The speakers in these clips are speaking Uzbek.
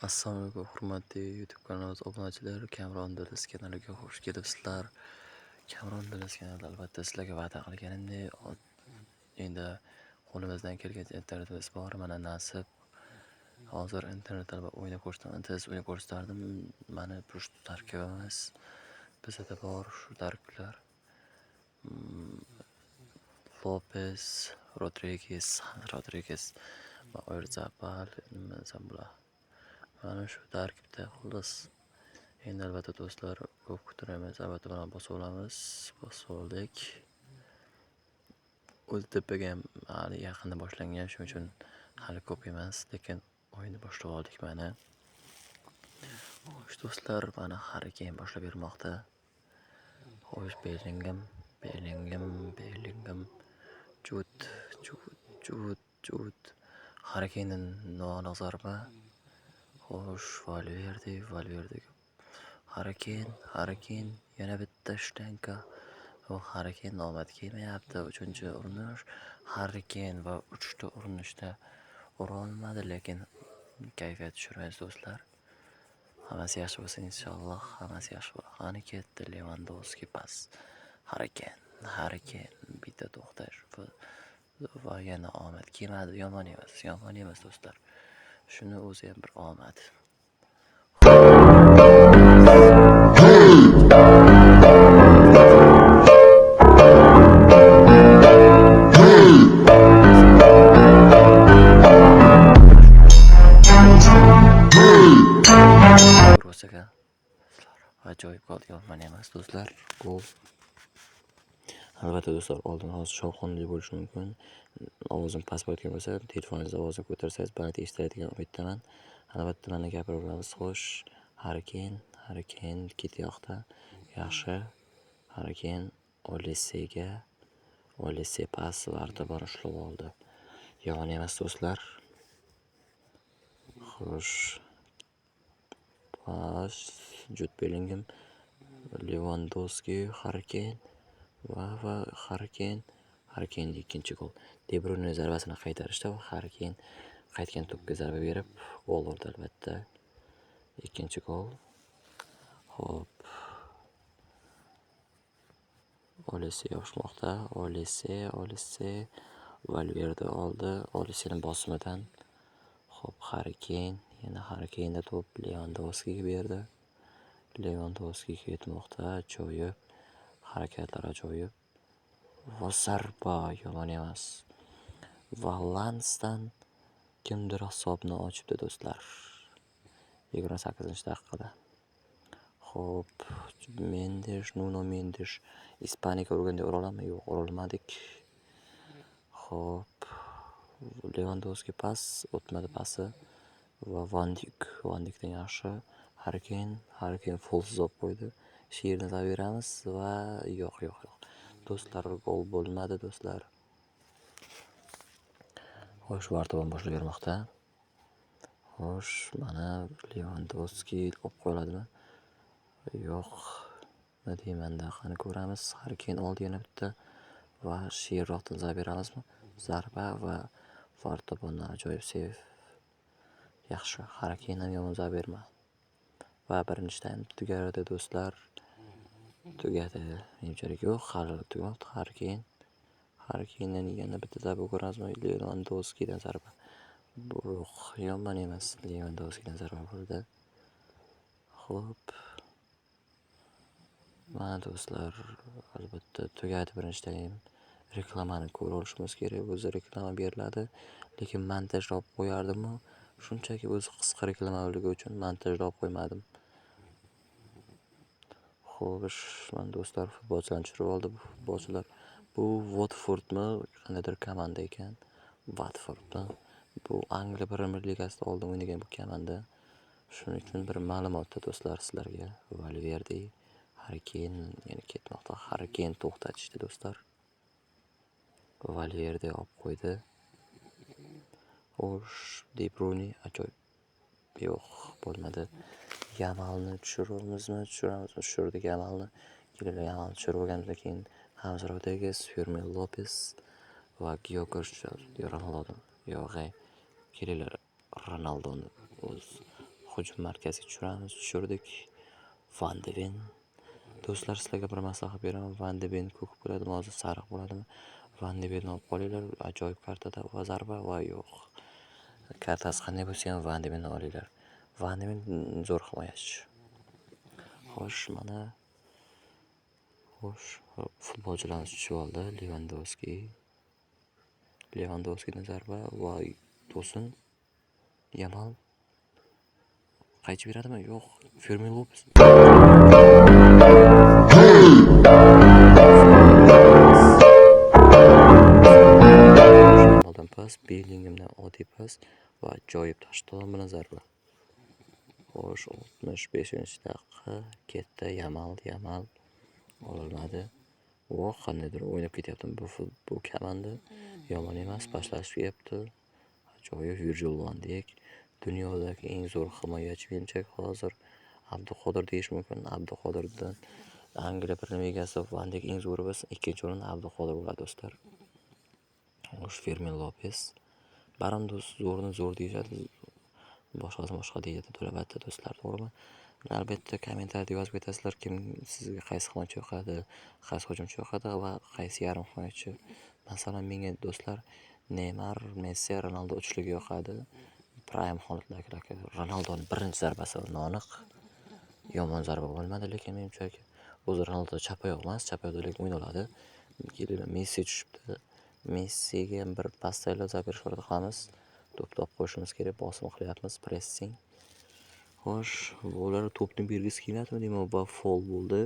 Assalomu alaykum, hurmatli YouTube kanalimiz obunachilar. Kamron Dilis kanaliga xush kelibsizlar. Kamron Dilis kanalida albatta sizlarga va'da qilganimdek, endi qo'limizdan kelgancha internetimiz bor, mana nasib. Hozir internet albatta o'ynab ko'rsataman, tez o'ynab ko'rsatardim. Mana bu tarkibimiz bizda bor shu tarkiblar. Lopez, Rodriguez, va Oyarzabal, nima desam bo'ladi. Mana shu tarkibda xullas. Endi albatta do'stlar, ko'p kuttiramiz, albatta bilan bosib olamiz. Bosib oldik. O'z tepaga ham hali yaqinda boshlangan, shuning uchun hali ko'p emas, lekin o'yinni boshlab oldik mana. Xo'sh do'stlar, mana harakat boshlab bermoqda. Xo'sh, Bellingham. Jud. Harakatning noaniq zarba. Xo'sh, Valverde. Harakin, yana bitta shtanka. Bu harakat omad kelmayapti. 3-urinish. Harakin va 3ta urinishda urolmadi, lekin kayfiyat tushirmaymiz do'stlar. Hammasi yaxshi bo'lsin inshaalloh, hammasi yaxshi bo'ladi. Qani ketdi Lewandowski pas. Harakin bitta to'xtash va yana omad kelmadi. Yomon emas do'stlar. Shuni o'zi ham bir omad. Rosaga ajoyib gol, yomon emas do'stlar. Gol. Albatta do'stlar, oldin hozir shovqinli bo'lishi mumkin. Ovozim past bo'layotgan bo'lsa, telefoningiz ovozini ko'tarsangiz baland eshitiladigan umiddaman. Albatta mana gapiraveramiz. Xo'sh, Harakin ketiyoqda. Yaxshi. Harakin Olise pas vardi, bor ushlab oldi. Yomon emas do'stlar. Xo'sh. Pas Jude Bellingham, Lewandowski, Harakin va Harakin ikkinchi gol. De Bruyne zarbasini qaytarishda Harakin qaytgan to'pga zarba berib gol urdi albatta. Ikkinchi gol. Xo'p. Olise yoshmoqda. Olise Valverde oldi. Olisening bosimidan. Xo'p, yana Harakinda to'p Lewandowskiga berdi. Lewandowski ketmoqda, ajoyib. Harakatlar ajoyib. Va zarba yomon emas. Valansdan kimdir hisobni ochibdi do'stlar. 28-daqiqada. Xo'p, Nuno Mendes Ispaniyaga urganda uraladimi? Yo'q, urolmadik. Xo'p, Lewandowski pas, o'tmadi pasi. Va Van Dijkdan yaxshi. Harakin full olib qo'ydi. Sheerni solib beramiz va yo'q. Do'stlar, gol bo'lmadi do'stlar. Xo'sh, Vartoban boshlab bermoqda. Xo'sh, mana Lewandowski olib qo'yiladimi? Yo'q. Nima deymanda, qani ko'ramiz. Harakin oldi yana bitta va Sheerroqdan solib beramizmi? Zarba va Vartobandan ajoyib sev. Yaxshi, Harakin ham yomon zarba bermadi. Va birinchi taym tugadi do'stlar. Tugadi. Menimchalik yo'q, hali tugamadi. Harakindan yana bitta zarba ko'ramizmi? Lewandowskidan zarba. Yo'q, yomon emas. Lewandowskidan zarba bo'ldi. Xo'p. Mana do'stlar, albatta tugadi birinchi taym. Reklamani ko'ra olishimiz kerak. O'zi reklama beriladi, lekin montajlab qo'yardimmi? Shunchaki o'zi qisqa reklamaligi uchun montajlab qo'ymadim. Xo'sh, mana do'stlar, futbolchilarni tushirib oldi. Futbolchilar bu Watfordmi, qandaydir komanda ekan. Watfordmi? Bu Angliya Premier Ligasida oldin o'ynagan bu komanda. Shuning uchun bir ma'lumotda do'stlar sizlarga. Valverde, Harakin yana ketmoqda. Harakin to'xtatishdi do'stlar. Valverde olib qo'ydi. Xo'sh, De Bruyne ajoyib. Yo'q, bo'lmadi. Yamalni tushiramiz. Tushirdik Yamalni. Kelinglar, Yamalni tushirib olganimizdan keyin James Rodriguez, Fermin Lopez va Ronaldo. Yo'q, kelinglar, Ronaldoni o'z hujum markaziga tushirdik. Van de Ven. Do'stlar, sizlarga bir maslahat beraman. Van de Ven ko'k bo'ladimi, hozir sariq bo'ladimi? Van de Venni olib qolinglar. Ajoyib kartada va zarba va yo'q. Kartasi qanday bo'lsa ham Van de Venni olinglar. Van de Ven zo'r himoyachi. Xo'sh, mana futbolchilarimiz tushib oldi. Lewandowskidan zarba va to'sin. Yamal qaychi beradimi? Yo'q. Fermin Lopez. Yamaldan pas, Bellinghamdan oddiy pas va ajoyib toshto'g'on bilan zarba. Xo'sh, 65-daqiqa ketdi. Yamal ololmadi. Qandaydir o'ynab ketyapti. Bu komanda yomon emas, pashlashib ajoyib Virgil van Dijk. Dunyodagi eng zo'r himoyachi menimcha hozir Abduqodir deyish mumkin. Abduqodirdan Angliya Premyer Ligasi Van Dijk eng zo'ri bo'lsa, ikkinchi o'rin Abduqodir bo'ladi do'stlar. Xo'sh, Fermin Lopez. Barim zo'rni zo'r deyishadi. Boshqa deydi. Albatta do'stlar, to'g'rimi? Albatta kommentariyada yozib ketasizlar, kim sizga qaysi himoyachi yoqadi, qaysi hujumchi yoqadi va qaysi yarim himoyachi. Masalan, menga do'stlar Neymar, Messi, Ronaldo uchligi yoqadi. Prime holatdagi Ronaldoning birinchi zarbasi noaniq. Yomon zarba bo'lmadi, lekin menimcha o'zi Ronaldo chap oyoq emas, chap oyoqda lekin o'yna oladi. Messi tushibdi. Messiga bir pastaylar zarba berishga qilamiz. To'pni olib qo'yishimiz kerak, bosim qilyapmiz, pressing. Xo'sh, ular to'pni bergisi kelmadimi? Demak, bu foul bo'ldi.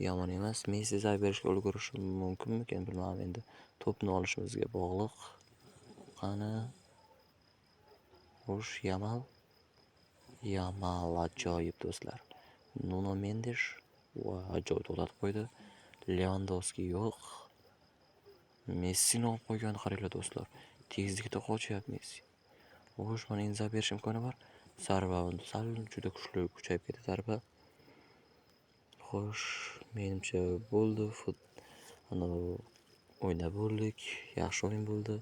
Yomon emas. Messi zarba berishga ulgurishi mumkinmikan, bilmadim endi. To'pni olishimizga bog'liq. Qani? Xo'sh, Yamal ajoyib do'stlar. Nuno Mendes va ajoyib to'xtatib qo'ydi. Lewandowski yo'q. Messini olib qo'ygan qaranglar do'stlar. Tezlikda qochyapti Messi. Xo'sh, mana endi zarba berish imkoni bor. Zarba sal juda kuchli kuchayib ketdi zarba. Xo'sh, menimcha bo'ldi. O'ynab bo'ldik. Yaxshi o'yin bo'ldi.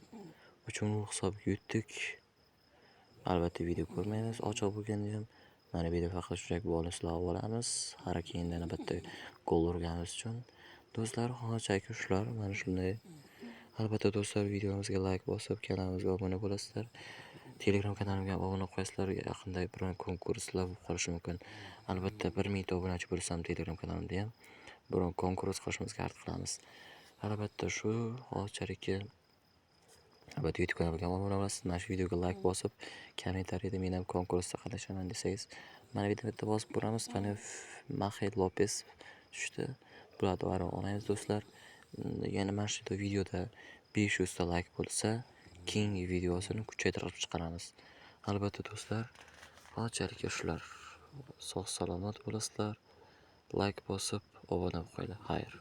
3-0 hisobga yutdik. Albatta video ko'rmaymiz. Ochiq bo'lganda ham mana video faqat shunchaki bonuslar olamiz. Har keyinda albatta gol urganimiz uchun. Do'stlar, hozircha shular, mana shunday. Albatta do'stlar, videomizga like bosib, kanalimizga obuna bo'lasizlar. Telegram kanalimga obuna qo'yasizlar. Yaqinda bir konkurslar bo'lib qolishi mumkin. Albatta 1000 ta obunachi bo'lsam Telegram kanalimda ham bir konkurs qilishimizga harakat qilamiz. Albatta shu hozircha albatta YouTube kanalimga obuna bo'lasiz. Mana shu videoga like bosib, kommentariyada men ham konkursda qatnashaman desangiz, mana bitta bosib ko'ramiz. Qani Maxey Lopez tushdi. Bularni olamiz do'stlar. Yana mana shu videoda 500 ta like bo'lsa, keyingi videosini kuchaytirib chiqaramiz. Albatta do'stlar, hozircha shular. Sog' salomat bo'lasizlar. Like bosib, obuna bo'linglar. Xayr.